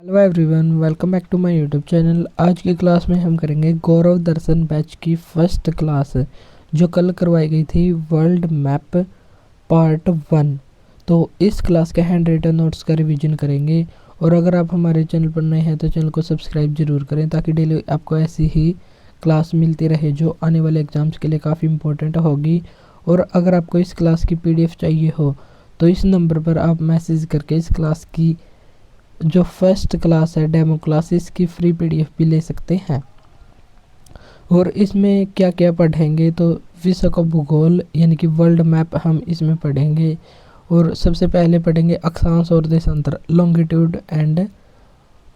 Hello everyone, welcome back to my YouTube channel. आज की class में हम करेंगे गौरव दर्शन बैच की फर्स्ट क्लास जो कल करवाई गई थी, वर्ल्ड मैप पार्ट 1। तो इस क्लास के हैंड रिटन नोट्स का रिवीजन करेंगे। और अगर आप हमारे चैनल पर नए हैं तो चैनल को सब्सक्राइब जरूर करें ताकि डेली आपको ऐसी ही क्लास मिलती रहे जो आने वाले एग्जाम्स के लिए काफ़ी इंपॉर्टेंट होगी। और अगर आपको इस क्लास की PDF चाहिए हो तो इस नंबर पर आप मैसेज करके इस क्लास की जो फर्स्ट क्लास है, डेमो क्लास, इसकी फ्री PDF भी ले सकते हैं। और इसमें क्या क्या पढ़ेंगे तो विश्व का भूगोल यानी कि वर्ल्ड मैप हम इसमें पढ़ेंगे। और सबसे पहले पढ़ेंगे अक्षांश और देशांतर, longitude and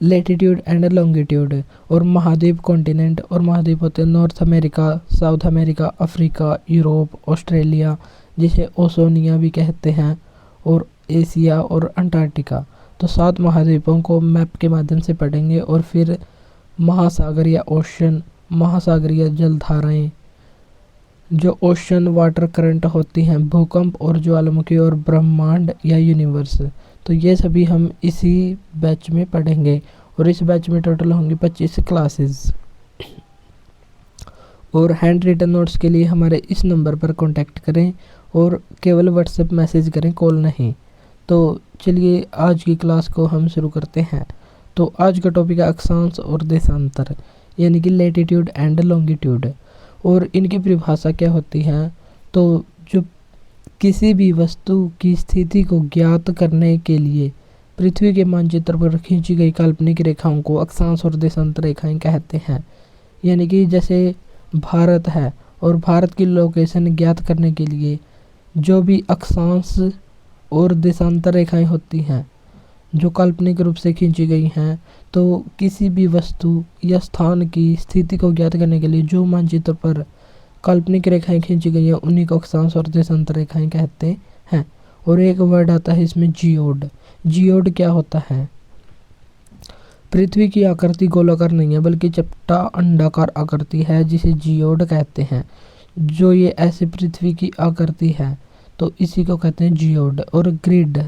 latitude and longitude. और महाद्वीप, कॉन्टिनेंट, और महाद्वीप होते हैं north America, south America, Africa, Europe, Australia जिसे ओशनिया भी कहते हैं, और एशिया और अंटार्कटिका। तो 7 महाद्वीपों को मैप के माध्यम से पढ़ेंगे। और फिर महासागर या ओशन, महासागरीय जलधाराएं, जो ओशन वाटर करंट होती हैं, भूकंप और ज्वालामुखी, और ब्रह्मांड या यूनिवर्स। तो ये सभी हम इसी बैच में पढ़ेंगे। और इस बैच में टोटल होंगी 25 क्लासेस। और हैंड रिटन नोट्स के लिए हमारे इस नंबर पर कांटेक्ट करें और केवल व्हाट्सएप मैसेज करें, कॉल नहीं। तो चलिए आज की क्लास को हम शुरू करते हैं। तो आज का टॉपिक है अक्षांश और देशांतर यानी कि लेटीट्यूड एंड लॉन्गिट्यूड। और इनकी परिभाषा क्या होती है, तो जो किसी भी वस्तु की स्थिति को ज्ञात करने के लिए पृथ्वी के मानचित्र पर खींची गई काल्पनिक रेखाओं को अक्षांश और देशांतर रेखाएं कहते हैं। यानी कि जैसे भारत है और भारत की लोकेशन ज्ञात करने के लिए जो भी अक्षांश और देशांतर रेखाएं होती हैं जो काल्पनिक रूप से खींची गई हैं, तो किसी भी वस्तु या स्थान की स्थिति को ज्ञात करने के लिए जो मानचित्र पर काल्पनिक रेखाएं खींची गई हैं उन्हीं को अक्षांश और देशांतर रेखाएं कहते हैं। और एक वर्ड आता है इसमें जियोड। जियोड क्या होता है? पृथ्वी की आकृति गोलाकार नहीं है बल्कि चपटा अंडाकार आकृति है जिसे जियोड कहते हैं। जो ये ऐसे पृथ्वी की आकृति है तो इसी को कहते हैं जियोड। और ग्रिड,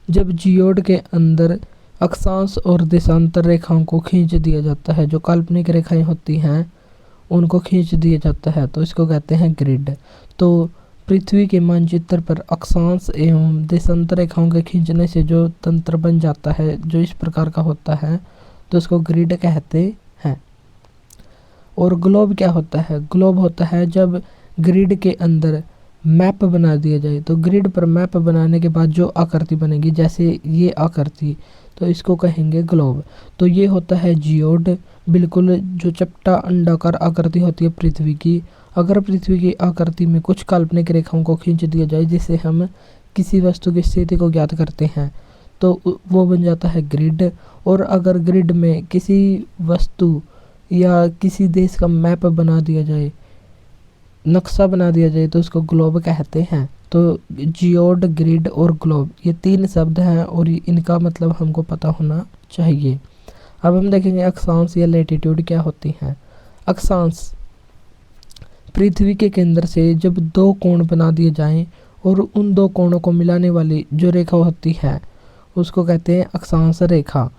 जब जियोड के अंदर अक्षांश और देशांतर रेखाओं को खींच दिया जाता है, जो काल्पनिक रेखाएं होती हैं उनको खींच दिया जाता है, तो इसको कहते हैं ग्रिड। तो पृथ्वी के मानचित्र पर अक्षांश एवं देशांतर रेखाओं के खींचने से जो तंत्र बन जाता है जो इस प्रकार का होता है तो इसको ग्रिड कहते हैं। और ग्लोब क्या होता है? ग्लोब होता है जब ग्रिड के अंदर मैप बना दिया जाए। तो ग्रिड पर मैप बनाने के बाद जो आकृति बनेगी, जैसे ये आकृति, तो इसको कहेंगे ग्लोब। तो ये होता है जियोड, बिल्कुल जो चपटा अंडाकार आकृति होती है पृथ्वी की। अगर पृथ्वी की आकृति में कुछ काल्पनिक रेखाओं को खींच दिया जाए जिससे हम किसी वस्तु की स्थिति को ज्ञात करते हैं तो वो बन जाता है ग्रिड। और अगर ग्रिड में किसी वस्तु या किसी देश का मैप बना दिया जाए, नक्शा बना दिया जाए, तो उसको ग्लोब कहते हैं। तो जियोड, ग्रिड और ग्लोब ये 3 शब्द हैं और इनका मतलब हमको पता होना चाहिए। अब हम देखेंगे अक्षांश या लेटीट्यूड क्या होती हैं। अक्षांश पृथ्वी के केंद्र से जब 2 कोण बना दिए जाएं और उन 2 कोणों को मिलाने वाली जो रेखा होती है उसको कहते हैं अक्षांश रेखा।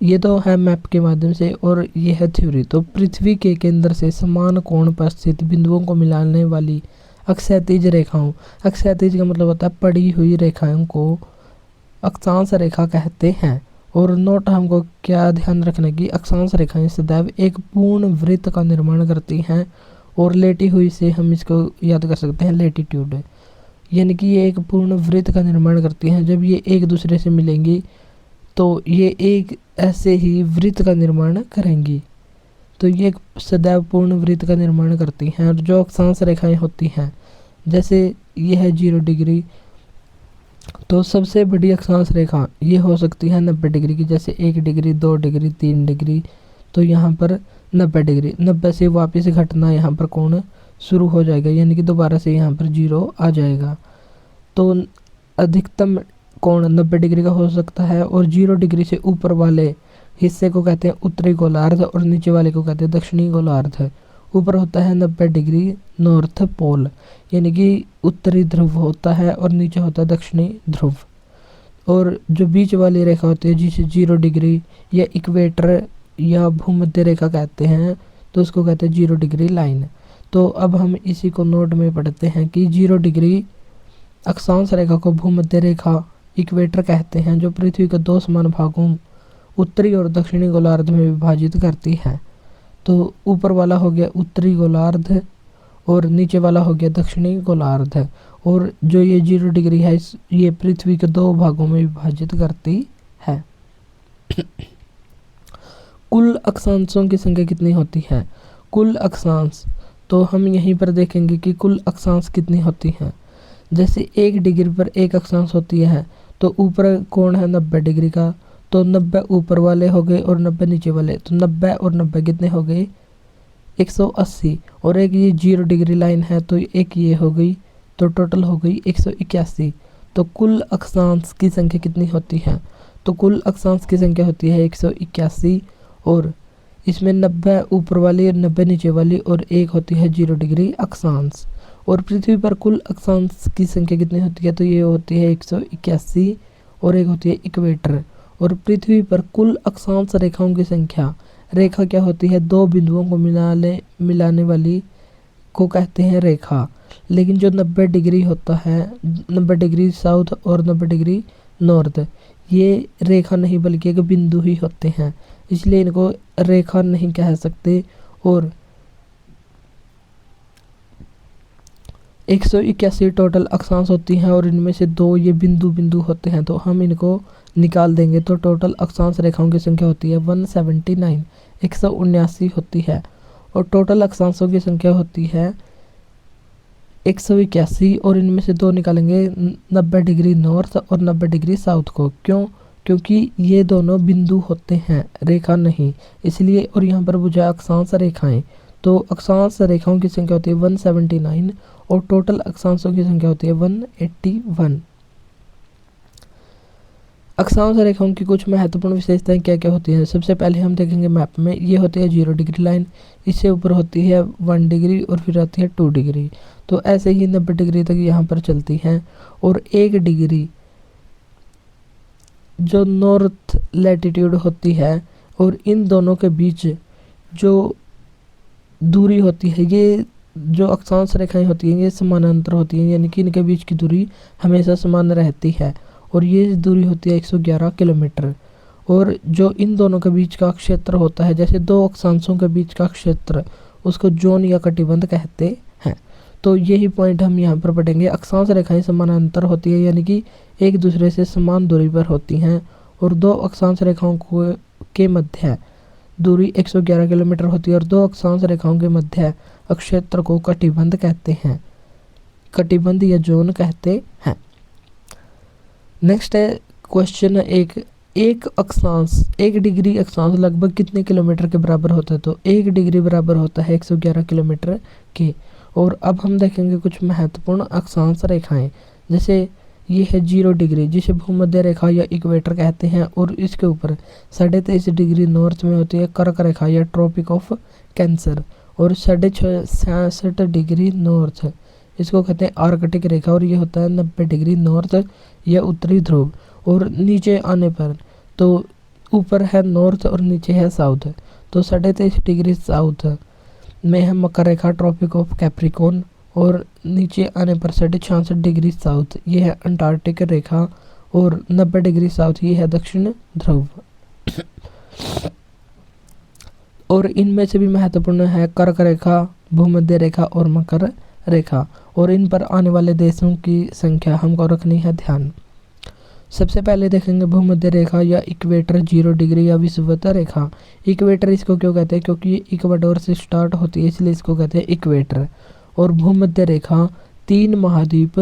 ये तो है मैप के माध्यम से और ये है थ्योरी। तो पृथ्वी के केंद्र से समान कोण पर स्थित बिंदुओं को मिलाने वाली अक्षैतिज रेखाओं, अक्षैतिज का मतलब होता है पड़ी हुई रेखाओं को अक्षांश रेखा कहते हैं। और नोट हमको क्या ध्यान रखना कि अक्षांश रेखाएं सदैव एक पूर्ण वृत्त का निर्माण करती हैं। और लेटी हुई से हम इसको याद कर सकते हैं लेटीट्यूड, यानी कि ये एक पूर्ण वृत्त का निर्माण करती हैं। जब ये एक दूसरे से मिलेंगी तो ये एक ऐसे ही वृत्त का निर्माण करेंगी। तो ये सदैव पूर्ण वृत्त का निर्माण करती हैं। और जो अक्षांश रेखाएं होती हैं, जैसे ये है 0 डिग्री, तो सबसे बड़ी अक्षांश रेखा ये हो सकती है 90 डिग्री की। जैसे 1 डिग्री, 2 डिग्री, 3 डिग्री, तो यहाँ पर 90 डिग्री। 90 से वापस घटना यहाँ पर कोण शुरू हो जाएगा, यानी कि दोबारा से यहाँ पर 0 आ जाएगा। तो अधिकतम कोण 90 डिग्री का हो सकता है। और 0 डिग्री से ऊपर वाले हिस्से को कहते हैं उत्तरी गोलार्ध और नीचे वाले को कहते हैं दक्षिणी गोलार्ध। ऊपर होता है 90 डिग्री नॉर्थ पोल, यानी कि उत्तरी ध्रुव होता है, और नीचे होता है दक्षिणी ध्रुव। और जो बीच वाली रेखा होती है जिसे 0 डिग्री या इक्वेटर या भूमध्य रेखा कहते हैं, तो उसको कहते हैं 0 डिग्री लाइन। तो अब हम इसी को नोट में पढ़ते हैं कि 0 डिग्री अक्षांश रेखा को भूमध्य रेखा इक्वेटर कहते हैं, जो पृथ्वी के 2 समान भागों उत्तरी और दक्षिणी गोलार्ध में विभाजित करती है। तो ऊपर वाला हो गया उत्तरी गोलार्ध और नीचे वाला हो गया दक्षिणी गोलार्ध। और जो ये 0 डिग्री है ये पृथ्वी के 2 भागों में विभाजित करती है। कुल अक्षांशों की संख्या कितनी होती है? कुल अक्षांश, तो हम यहीं पर देखेंगे कि कुल अक्षांश कितनी होती हैं। जैसे 1 डिग्री पर एक अक्षांश होती है, तो ऊपर कोण है 90 डिग्री का, तो 90 ऊपर वाले हो गए और 90 नीचे वाले, तो 90 और 90 कितने हो गए? 180। और एक ये 0 डिग्री लाइन है तो एक ये हो गई, तो टोटल हो गई 181। तो कुल अक्षांश की संख्या कितनी होती है? तो कुल अक्षांश की संख्या होती है 181, और इसमें 90 ऊपर वाली और 90 नीचे वाली और एक होती है 0 डिग्री अक्षांश। और पृथ्वी पर कुल अक्षांश की संख्या कितनी होती है? तो ये होती है 181 और एक होती है इक्वेटर। और पृथ्वी पर कुल अक्षांश रेखाओं की संख्या, रेखा क्या होती है? 2 बिंदुओं को मिलाने वाली को कहते हैं रेखा। लेकिन जो 90 डिग्री होता है, 90 डिग्री साउथ और 90 डिग्री नॉर्थ, ये रेखा नहीं बल्कि एक बिंदु ही होते हैं, इसलिए इनको रेखा नहीं कह सकते। और 181 टोटल अक्षांश होती हैं और इनमें से 2 ये बिंदु होते हैं, तो हम इनको निकाल देंगे। तो टोटल अक्षांश रेखाओं की संख्या होती है 179, 179 होती है। और टोटल अक्षांशों की संख्या होती है 181, और इनमें से 2 निकालेंगे 90 डिग्री नॉर्थ और 90 डिग्री साउथ को। क्यों? क्योंकि ये दोनों बिंदु होते हैं, रेखा नहीं, इसलिए। और यहाँ पर बुझा अक्षांश रेखाएं, तो अक्षांश रेखाओं की संख्या होती है 179 और टोटल अक्षांशों की संख्या होती है 181। अक्षांश रेखाओं की कुछ महत्वपूर्ण विशेषताएं क्या क्या होती हैं? सबसे पहले हम देखेंगे मैप में, ये होती है 0 डिग्री लाइन, इससे ऊपर होती है 1 डिग्री और फिर आती है 2 डिग्री, तो ऐसे ही 90 डिग्री तक यहाँ पर चलती हैं। और 1 डिग्री जो नॉर्थ लैटिट्यूड होती है, और इन दोनों के बीच जो दूरी होती है, ये जो अक्षांश रेखाएं होती हैं ये समानांतर होती हैं, यानी कि इनके बीच की दूरी हमेशा समान रहती है, और ये दूरी होती है 111 किलोमीटर। और जो इन दोनों के बीच का क्षेत्र होता है, जैसे 2 अक्षांशों के बीच का क्षेत्र, उसको जोन या कटिबंध कहते हैं। तो यही पॉइंट हम यहाँ पर पढ़ेंगे। अक्षांश रेखाएं समानांतर होती है, यानी कि एक दूसरे से समान दूरी पर होती हैं, और 2 अक्षांश रेखाओं के मध्य दूरी 111 किलोमीटर होती है, और 2 अक्षांश रेखाओं के मध्य क्षेत्र को कटिबंध कहते हैं, कटिबंध या जोन कहते हैं। नेक्स्ट है क्वेश्चन एक अक्षांश, 1 डिग्री अक्षांश लगभग कितने किलोमीटर के बराबर होता है? तो 1 डिग्री बराबर होता है 111 किलोमीटर के। और अब हम देखेंगे कुछ महत्वपूर्ण अक्षांश रेखाएं, जैसे ये है 0 डिग्री जिसे भूमध्य रेखा या इक्वेटर कहते हैं, और इसके ऊपर 23.5 डिग्री नॉर्थ में होती है कर्क रेखा या ट्रॉपिक ऑफ कैंसर, और 66 डिग्री नॉर्थ इसको कहते हैं आर्कटिक रेखा, और ये होता है 90 डिग्री नॉर्थ या उत्तरी ध्रुव। और नीचे आने पर तो ऊपर है नॉर्थ और नीचे है साउथ, तो 23.5 डिग्री साउथ में है मकर रेखा ट्रॉपिक ऑफ कैप्रिकॉर्न, और नीचे आने पर 66 डिग्री साउथ ये है अंटार्कटिक रेखा, और 90 डिग्री साउथ ये है दक्षिण ध्रुव। और इनमें से भी महत्वपूर्ण है कर्क रेखा, भूमध्य रेखा और मकर रेखा, और इन पर आने वाले देशों की संख्या हमको रखनी है ध्यान। सबसे पहले देखेंगे भूमध्य रेखा या इक्वेटर 0 डिग्री या विषुवत रेखा। इक्वेटर इसको क्यों कहते हैं? क्योंकि ये इक्वाडोर से स्टार्ट होती है, इसलिए इसको कहते हैं इक्वेटर। और भूमध्य रेखा 3 महाद्वीप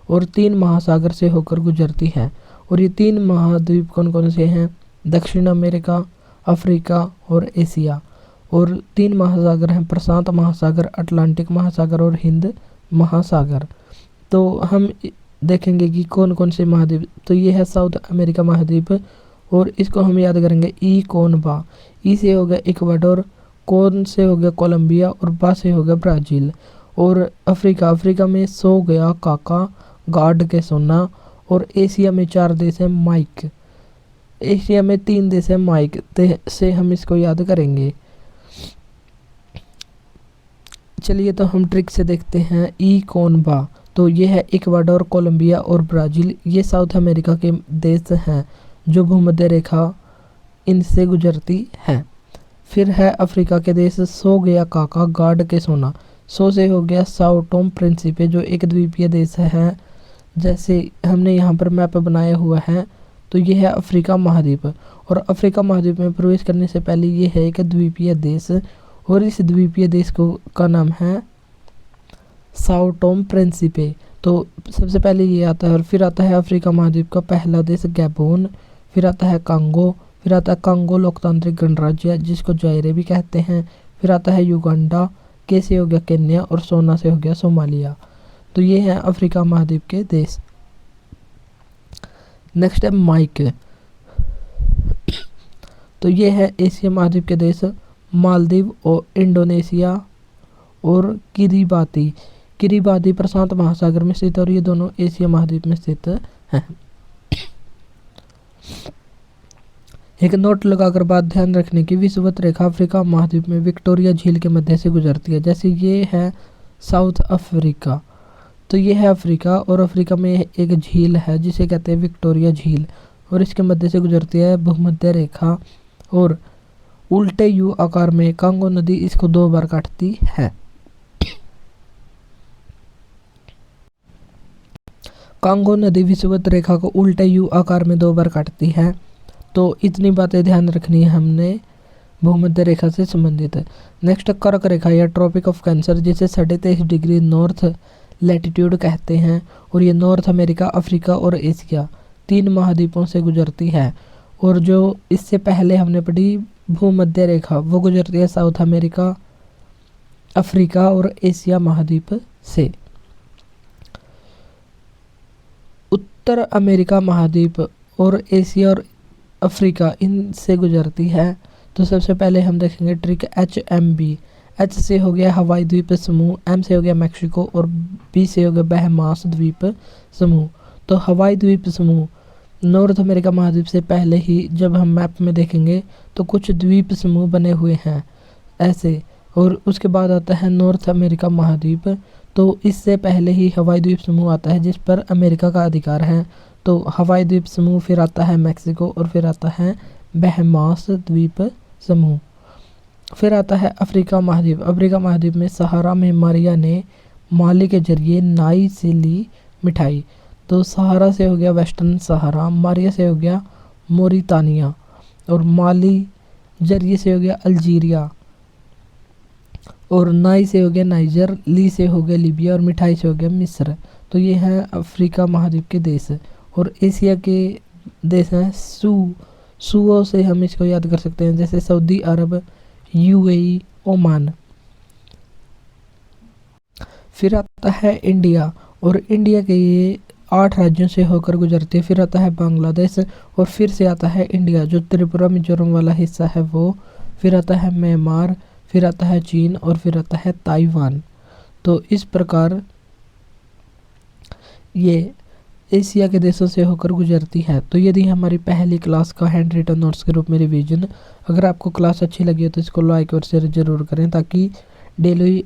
और 3 महासागर से होकर गुजरती है, और ये 3 महाद्वीप कौन कौन से हैं? दक्षिण अमेरिका, अफ्रीका और एशिया। और 3 महासागर हैं, प्रशांत महासागर, अटलांटिक महासागर और हिंद महासागर। तो हम देखेंगे कि कौन कौन से महाद्वीप, तो ये है साउथ अमेरिका महाद्वीप, और इसको हम याद करेंगे ई कौन बा। ई से हो गया इक्वाडोर, कौन से हो गया कोलंबिया, और बा से हो गया ब्राज़ील। और अफ्रीका में सो गया काका, गार्ड के सोना, और एशिया में 4 देश हैं माइक। एशिया में 3 देश हैं माइक से हम इसको याद करेंगे। चलिए तो हम ट्रिक से देखते हैं। ई कौन बा, तो ये है इक्वाडोर, कोलंबिया और ब्राज़ील। ये साउथ अमेरिका के देश हैं जो भूमध्य रेखा इनसे गुजरती है। फिर है अफ्रीका के देश, सो गया काका गार्ड के सोना। सो से हो गया साओ टोम प्रिंसिपे जो एक द्वीपीय देश है, जैसे हमने यहाँ पर मैप बनाया हुआ है। तो ये है अफ्रीका महाद्वीप, और अफ्रीका महाद्वीप में प्रवेश करने से पहले ये है एक द्वीपीय देश, और इस द्वीपीय देश का नाम है साओ टोम प्रिंसिपे। तो सबसे पहले ये आता है, और फिर आता है अफ्रीका महाद्वीप का पहला देश गैबोन, फिर आता है कांगो, फिर आता है कांगो लोकतांत्रिक गणराज्य जिसको जायरे भी कहते हैं, फिर आता है युगांडा, के से हो गया केन्या, और सोना से हो गया सोमालिया। तो ये हैं अफ्रीका महाद्वीप के देश। नेक्स्ट है माइक, तो ये है एशिया महाद्वीप के देश, मालदीव और इंडोनेशिया और किरिबाती। किरिबाती प्रशांत महासागर में स्थित, और ये दोनों एशिया महाद्वीप में स्थित हैं। एक नोट लगाकर बात ध्यान रखने की, विषुवत रेखा अफ्रीका महाद्वीप में विक्टोरिया झील के मध्य से गुजरती है। जैसे ये है साउथ अफ्रीका, तो ये है अफ्रीका, और अफ्रीका में एक झील है जिसे कहते हैं विक्टोरिया झील, और इसके मध्य से गुजरती है भूमध्य रेखा, और उल्टे यू आकार में कांगो नदी इसको 2 बार काटती है। कांगो नदी विषुवत रेखा को उल्टे यू आकार में 2 बार काटती है। तो इतनी बातें ध्यान रखनी है हमने भूमध्य रेखा से संबंधित है। नेक्स्ट कर्क रेखा या ट्रॉपिक ऑफ कैंसर, जिसे 23.5 डिग्री नॉर्थ लैटिट्यूड कहते हैं, और ये नॉर्थ अमेरिका, अफ्रीका और एशिया 3 महाद्वीपों से गुजरती है। और जो इससे पहले हमने पढ़ी भूमध्य रेखा वो गुजरती है साउथ अमेरिका, अफ्रीका और एशिया महाद्वीप से। उत्तर अमेरिका महाद्वीप और एशिया और अफ्रीका इनसे गुजरती है। तो सबसे पहले हम देखेंगे ट्रिक HMB। एच से हो गया हवाई द्वीप समूह, एम से हो गया मैक्सिको, और बी से हो गया बहमास द्वीप समूह। तो हवाई द्वीप समूह नॉर्थ अमेरिका महाद्वीप से पहले ही जब हम मैप में देखेंगे तो कुछ द्वीप समूह बने हुए हैं ऐसे, और उसके बाद आता है नॉर्थ अमेरिका महाद्वीप। तो इससे पहले ही हवाई द्वीप समूह आता है जिस पर अमेरिका का अधिकार है। तो हवाई द्वीप समूह, फिर आता है मैक्सिको, और फिर आता है बहमास द्वीप समूह। फिर आता है अफ्रीका महाद्वीप। अफ्रीका महाद्वीप में सहारा में मारिया ने माली के जरिए नाई से ली मिठाई। तो सहारा से हो गया वेस्टर्न सहारा, मारिया से हो गया मोरितानिया, और माली जरिए से हो गया अल्जीरिया, और नाई से हो गया नाइजर, ली से हो गया लीबिया, और मिठाई से हो गया मिस्र। तो ये हैं अफ्रीका महाद्वीप के देश। और एशिया के देश हैं सुओ से हम इसको याद कर सकते हैं, जैसे सऊदी अरब, UAE, ओमान। फिर आता है इंडिया, और इंडिया के ये 8 राज्यों से होकर गुजरती है। फिर आता है बांग्लादेश, और फिर से आता है इंडिया जो त्रिपुरा मिजोरम वाला हिस्सा है वो। फिर आता है म्यांमार, फिर आता है चीन, और फिर आता है ताइवान। तो इस प्रकार ये एशिया के देशों से होकर गुजरती है। तो यदि हमारी पहली क्लास का हैंड रिटन नोट्स के रूप में रिवीजन, अगर आपको क्लास अच्छी लगी हो तो इसको लाइक और शेयर ज़रूर करें, ताकि डेली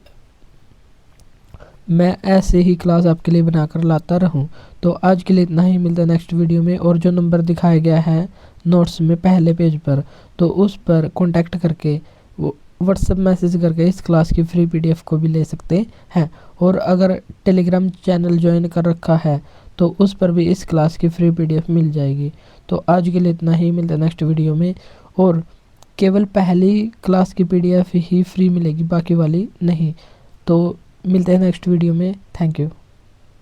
मैं ऐसे ही क्लास आपके लिए बनाकर लाता रहूं। तो आज के लिए इतना ही, मिलता है नेक्स्ट वीडियो में। और जो नंबर दिखाया गया है नोट्स में पहले पेज पर, तो उस पर कॉन्टैक्ट करके व्हाट्सएप मैसेज करके इस क्लास की फ्री PDF को भी ले सकते हैं। और अगर टेलीग्राम चैनल ज्वाइन कर रखा है तो उस पर भी इस क्लास की फ्री PDF मिल जाएगी। तो आज के लिए इतना ही, मिलता है नेक्स्ट वीडियो में। और केवल पहली क्लास की PDF ही फ्री मिलेगी, बाकी वाली नहीं। तो मिलते हैं नेक्स्ट वीडियो में। Thank you.